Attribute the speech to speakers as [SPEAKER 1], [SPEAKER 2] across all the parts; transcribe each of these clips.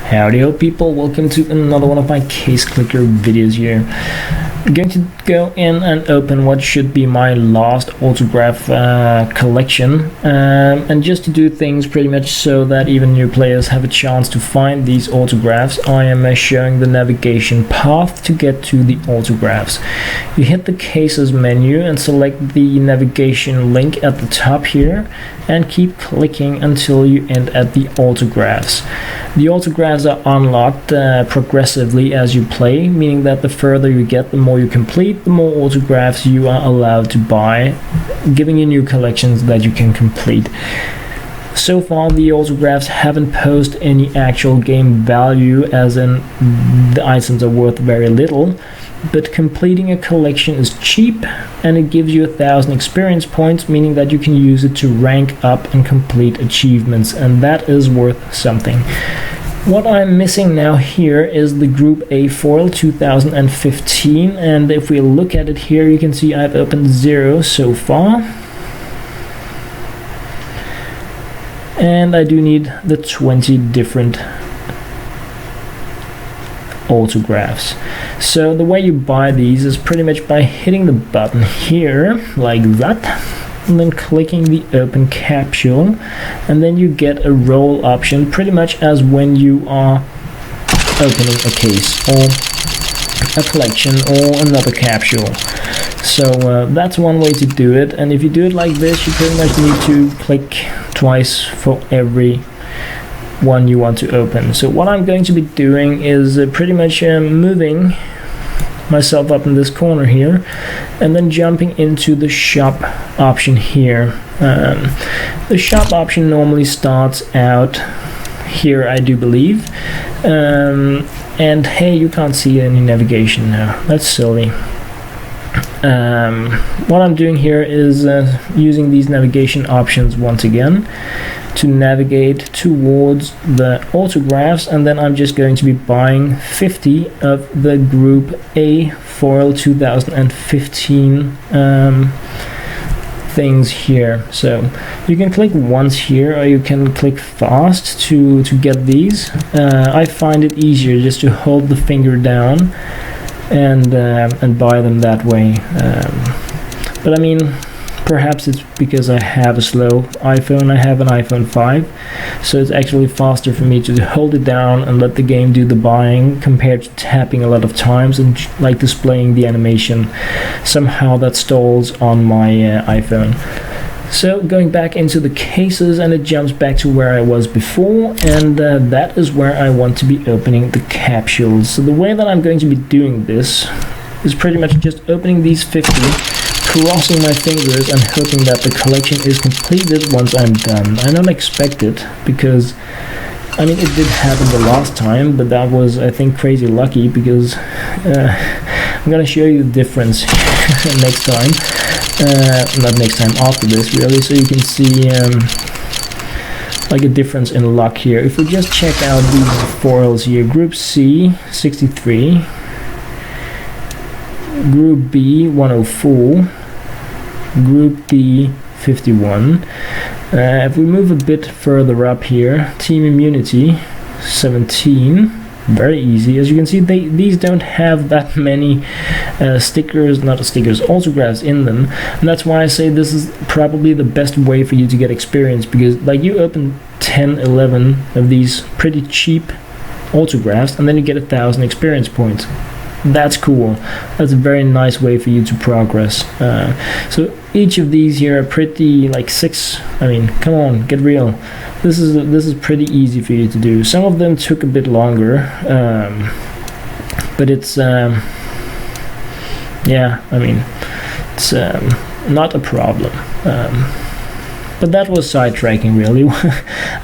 [SPEAKER 1] Howdy people, welcome to another one of my case clicker videos here. I'm going to go in and open what should be my last autograph collection, and just to do things pretty much so that even new players have a chance to find these autographs, I am showing the navigation path to get to the autographs. You hit the cases menu and select the navigation link at the top here and keep clicking until you end at the autographs. The autographs are unlocked progressively as you play, meaning that the further you get, the more you complete, the more autographs you are allowed to buy, giving you new collections that you can complete. So far the autographs haven't posed any actual game value, as in the items are worth very little, but completing a collection is cheap and it gives you 1,000 experience points, meaning that you can use it to rank up and complete achievements, and that is worth something. What I'm missing now here is the Group A foil 2015, and if we look at it here, you can see I've opened 0 so far. And I do need the 20 different autographs. So the way you buy these is pretty much by hitting the button here, like that, and then clicking the open capsule, and then you get a roll option, pretty much as when you are opening a case or a collection or another capsule. So that's one way to do it, and if you do it like this, you pretty much need to click twice for every one you want to open. So what I'm going to be doing is pretty much moving myself up in this corner here and then jumping into the shop option here. The shop option normally starts out here, I do believe, and hey, you can't see any navigation now. That's silly. What I'm doing here is using these navigation options once again to navigate towards the autographs, and then I'm just going to be buying 50 of the Group A foil 2015 things here. So you can click once here, or you can click fast to get these. I find it easier just to hold the finger down and buy them that way. But I mean, perhaps it's because I have a slow iPhone. I have an iPhone 5, so it's actually faster for me to hold it down and let the game do the buying compared to tapping a lot of times and like displaying the animation. Somehow that stalls on my iPhone. So going back into the cases, and it jumps back to where I was before, and that is where I want to be opening the capsules. So the way that I'm going to be doing this is pretty much just opening these 50, crossing my fingers and hoping that the collection is completed once I'm done. I don't expect it, because I mean, it did happen the last time, but that was, I think, crazy lucky, because I'm gonna show you the difference next time. Not next time, after this really, so you can see like a difference in luck here. If we just check out these foils here, Group C 63, Group B 104, Group D 51. If we move a bit further up here, Team Immunity 17, very easy. As you can see, these don't have that many autographs in them, and that's why I say this is probably the best way for you to get experience, because like you open 10, 11 of these pretty cheap autographs and then you get 1,000 experience points. That's cool. That's a very nice way for you to progress. So each of these here are pretty, like 6. I mean, come on, get real. This is pretty easy for you to do. Some of them took a bit longer, but it's yeah, I mean, it's not a problem. But that was sidetracking really.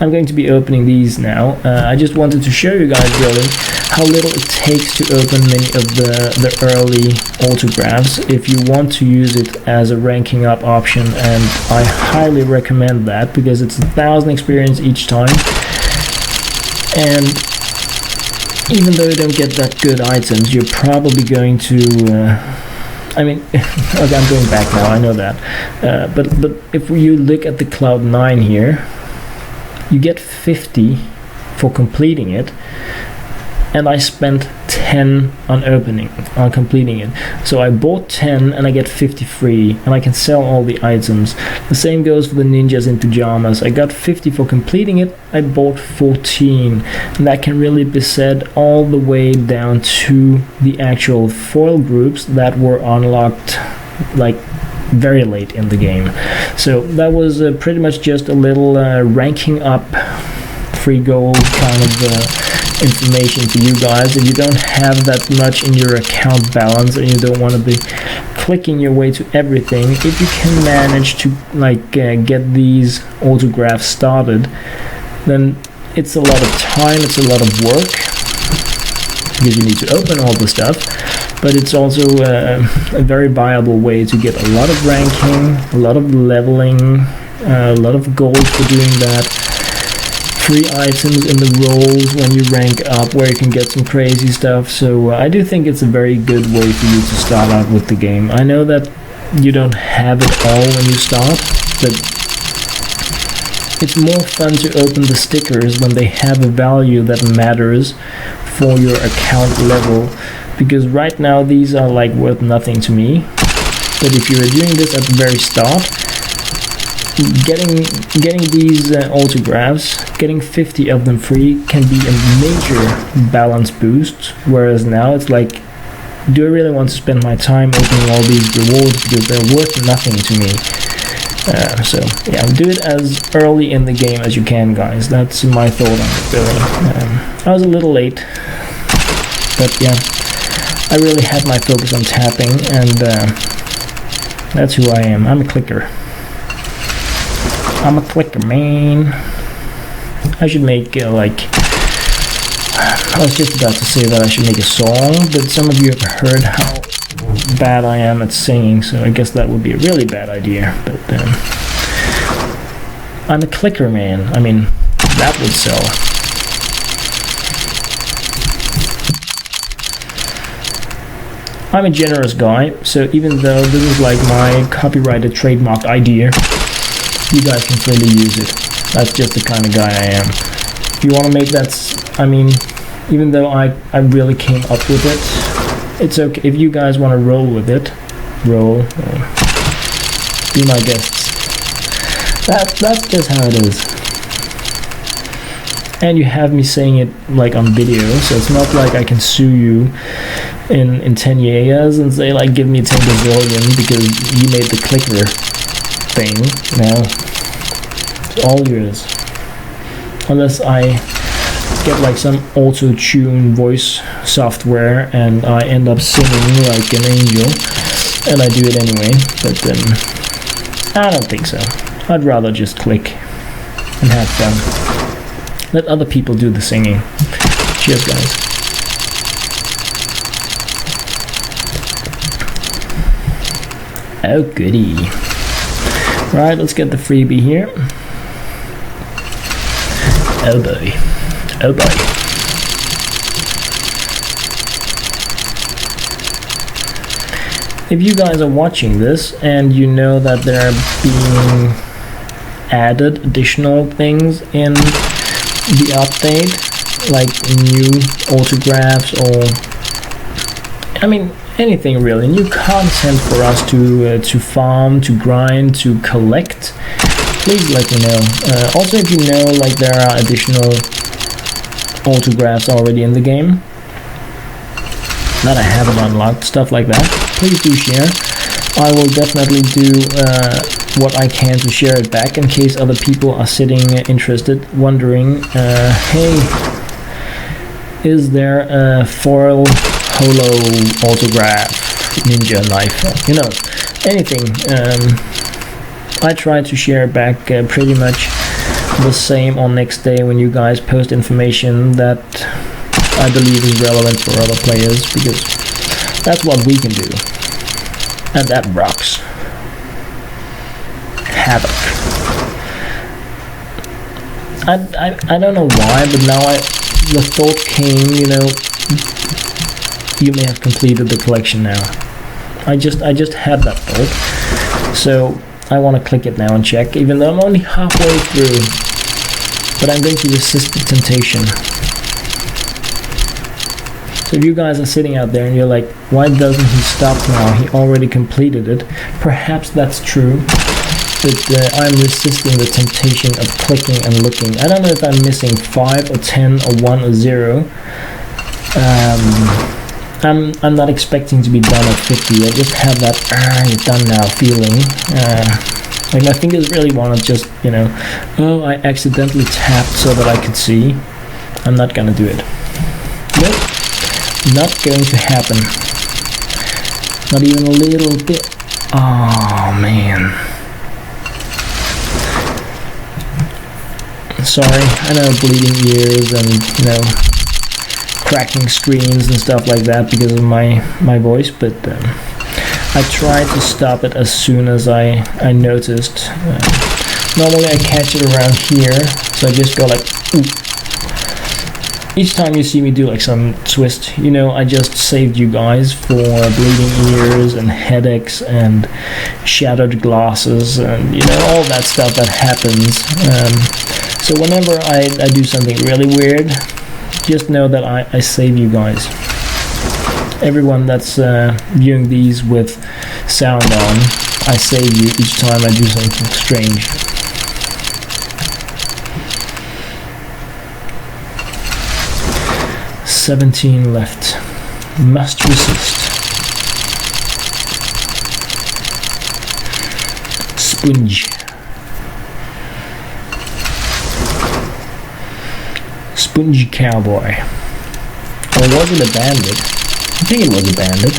[SPEAKER 1] I'm going to be opening these now. I just wanted to show you guys really how little it takes to open many of the early autographs if you want to use it as a ranking up option, and I highly recommend that, because it's 1,000 experience each time, and even though you don't get that good items, you're probably going to I mean, okay, I'm going back now, I know that, but if you look at the Cloud 9 here, you get 50 for completing it, and I spent 10 on completing it. So I bought 10 and I get 50 free, and I can sell all the items. The same goes for the ninjas in pajamas. I got 50 for completing it, I bought 14, and that can really be said all the way down to the actual foil groups that were unlocked like very late in the game. So that was pretty much just a little ranking up free gold kind of information for you guys. If you don't have that much in your account balance and you don't want to be clicking your way to everything, if you can manage to get these autographs started, then it's a lot of time, it's a lot of work, because you need to open all the stuff, but it's also a very viable way to get a lot of ranking, a lot of leveling, a lot of gold for doing that. Free items in the roles when you rank up, where you can get some crazy stuff. So I do think it's a very good way for you to start out with the game. I know that you don't have it all when you start, but it's more fun to open the stickers when they have a value that matters for your account level, because right now these are like worth nothing to me. But if you are doing this at the very start, getting these autographs, getting 50 of them free can be a major balance boost, whereas now it's like, do I really want to spend my time opening all these rewards because they're worth nothing to me? So yeah, do it as early in the game as you can, guys. That's my thought on it, really. I was a little late, but yeah, I really had my focus on tapping, and that's who I am. I'm a clicker. I'm a clicker, man. I should make I was just about to say that I should make a song, but some of you have heard how bad I am at singing, so I guess that would be a really bad idea. But I'm a clicker, man. I mean, that would sell. I'm a generous guy, so even though this is like my copyrighted trademarked idea, you guys can freely use it. That's just the kind of guy I am. If you want to make that, I mean, even though I really came up with it, it's okay. If you guys want to roll with it, roll. Be my guests. That's just how it is. And you have me saying it like on video, so it's not like I can sue you in 10 years and say like, give me 10 gazillion because you made the clicker thing. No, it's all yours, unless I get like some auto-tune voice software and I end up singing like an angel, and I do it anyway. But I don't think so. I'd rather just click and have fun. Let other people do the singing. Cheers, guys. Oh goody. Right, let's get the freebie here. Oh boy. Oh boy. If you guys are watching this and you know that there are being added additional things in the update, like new autographs or, I mean, anything really, new content for us to farm, to grind, to collect, please let me know. Also, if you know like there are additional autographs already in the game that I haven't unlocked, stuff like that, please do share. I will definitely do what I can to share it back in case other people are sitting interested, wondering, hey, is there a foil holo autograph ninja knife, you know, anything. I try to share back pretty much the same on next day when you guys post information that I believe is relevant for other players, because that's what we can do, and that rocks. Havoc. I don't know why, but now the thought came, you know, you may have completed the collection now. I just had that thought, so I want to click it now and check, even though I'm only halfway through. but I'm going to resist the temptation. So if you guys are sitting out there and you're like, why doesn't he stop now? He already completed it. Perhaps that's true, but I'm resisting the temptation of clicking and looking. I don't know if I'm missing 5 or 10 or 1 or 0. I'm not expecting to be done at 50. I just have that you're done now feeling. Like my fingers really want to just, oh, I accidentally tapped so that I could see. I'm not gonna do it. Nope. Not going to happen. Not even a little bit. Oh man. Sorry, I know, bleeding ears and cracking screens and stuff like that because of my voice, but I tried to stop it as soon as I noticed. Normally I catch it around here, so I just go like, ooh. Each time you see me do like some twist, I just saved you guys for bleeding ears and headaches and shattered glasses and all that stuff that happens. So whenever I do something really weird, just know that I save you guys. Everyone that's viewing these with sound on, I save you each time I do something strange. $17 left. Must resist. Sponge. Spongy cowboy. Or was it a bandit? I think it was a bandit.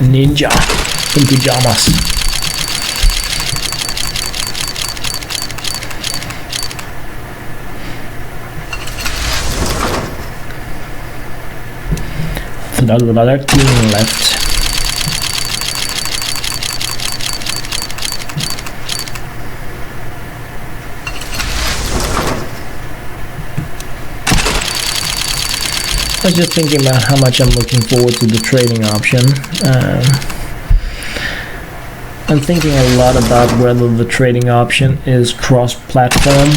[SPEAKER 1] Ninja in pajamas. Another 13 left. I was just thinking about how much I'm looking forward to the trading option. I'm thinking a lot about whether the trading option is cross-platform.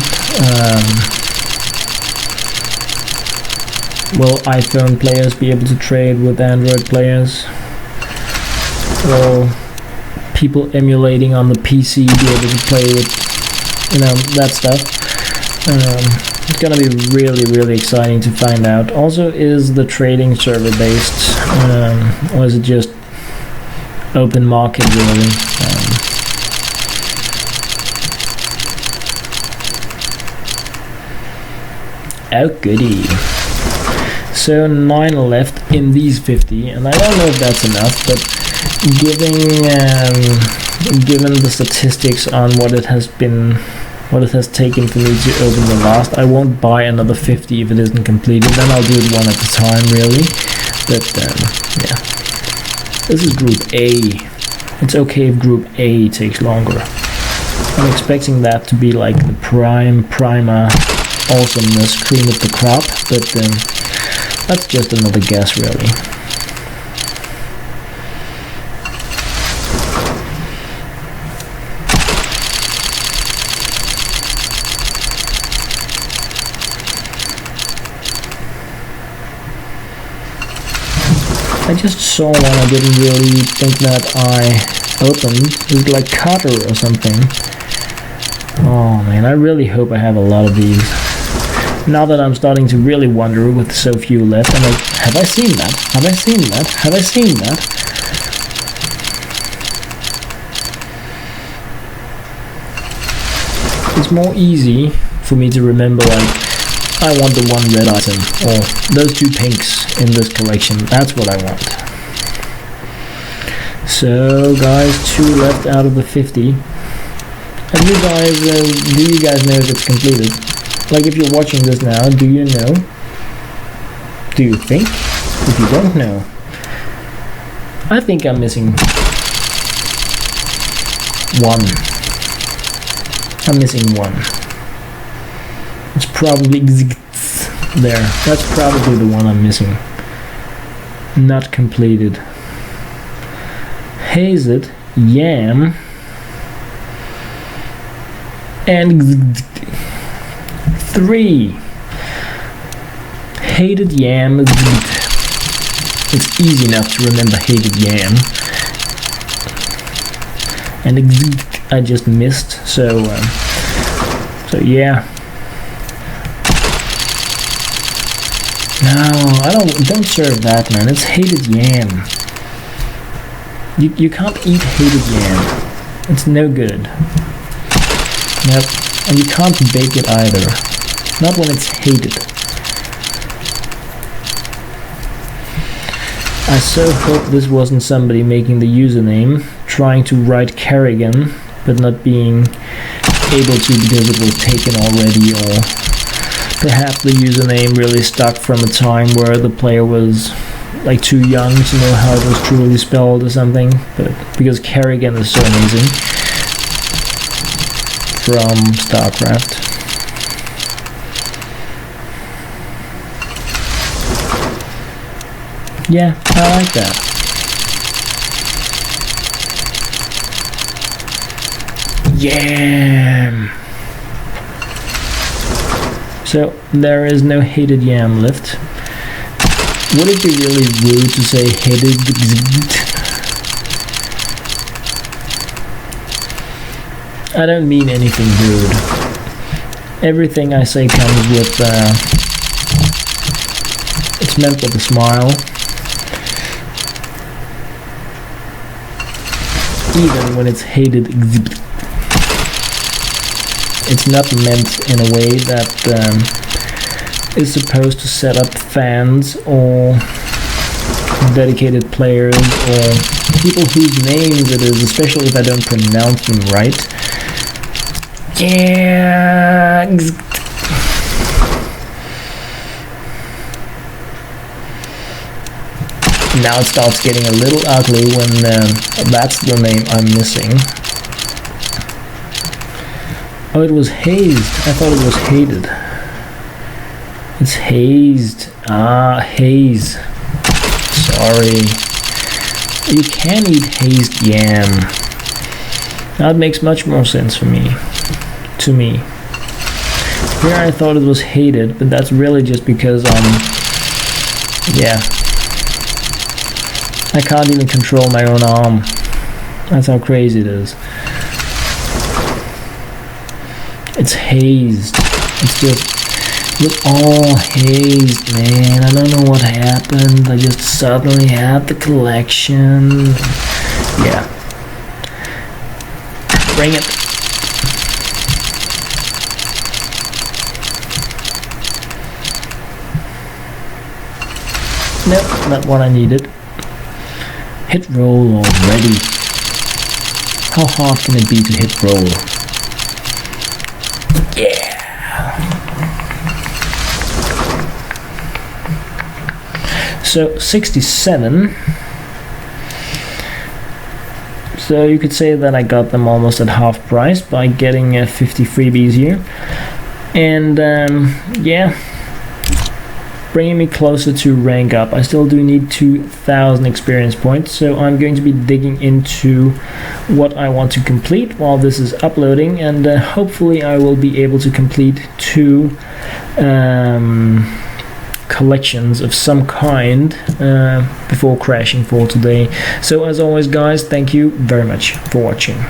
[SPEAKER 1] Will iPhone players be able to trade with Android players? Will people emulating on the PC be able to play with, that stuff? It's gonna be really, really exciting to find out. Also, is the trading server based, or is it just open market really? Oh goody. So 9 left in these 50, and I don't know if that's enough, but given the statistics on what it has taken for me to open the last, I won't buy another 50 if it isn't completed. Then I'll do it one at a time, really. But yeah, this is Group A. It's okay if Group A takes longer. I'm expecting that to be like the prima awesomeness, cream of the crop, but that's just another guess, really. I just saw one I didn't really think that I opened. It was like Cutter or something. Oh man, I really hope I have a lot of these. Now that I'm starting to really wonder with so few left, I'm like, have I seen that? Have I seen that? Have I seen that? It's more easy for me to remember, like, I want the one red item, or those 2 pinks in this collection. That's what I want. So guys, 2 left out of the 50. And you guys, do you guys know if it's completed? Like, if you're watching this now, do you know? Do you think? If you don't know, I think I'm missing 1. I'm missing 1. It's probably there. That's probably the one I'm missing. Not completed. hated yam and 3 hated yam. It's easy enough to remember hated yam, and I just missed. So yeah. No, don't serve that, man. It's hated yam. You can't eat hated yam. It's no good. Nope. And you can't bake it either. Not when it's hated. I so hope this wasn't somebody making the username, trying to write Kerrigan, but not being able to because it was taken already, or perhaps the username really stuck from a time where the player was like too young to know how it was truly spelled or something. But because Kerrigan is so amazing from StarCraft. Yeah, I like that. Yam! So, there is no hated yam left. Would it be really rude to say hated? I don't mean anything rude. Everything I say comes with, it's meant with a smile. Even when it's hated, it's not meant in a way that is supposed to set up fans or dedicated players or people whose names it is, especially if I don't pronounce them right. Yeah. Now it starts getting a little ugly when that's the name I'm missing. Oh, it was hazed. I thought it was hated. It's hazed. Ah, haze. Sorry. You can eat hazed yam. That makes much more sense for me. To me. Here I thought it was hated, but that's really just because yeah. I can't even control my own arm. That's how crazy it is. It's hazed. It's just, it was all hazed, man. I don't know what happened. I just suddenly had the collection. Yeah. Bring it. Nope, not what I needed. Hit roll already. How hard can it be to hit roll? Yeah. So 67. So you could say that I got them almost at half price by getting 50 freebies here. And yeah. Bringing me closer to rank up. I still do need 2,000 experience points, so I'm going to be digging into what I want to complete while this is uploading, and hopefully I will be able to complete 2 collections of some kind before crashing for today. So as always guys, thank you very much for watching.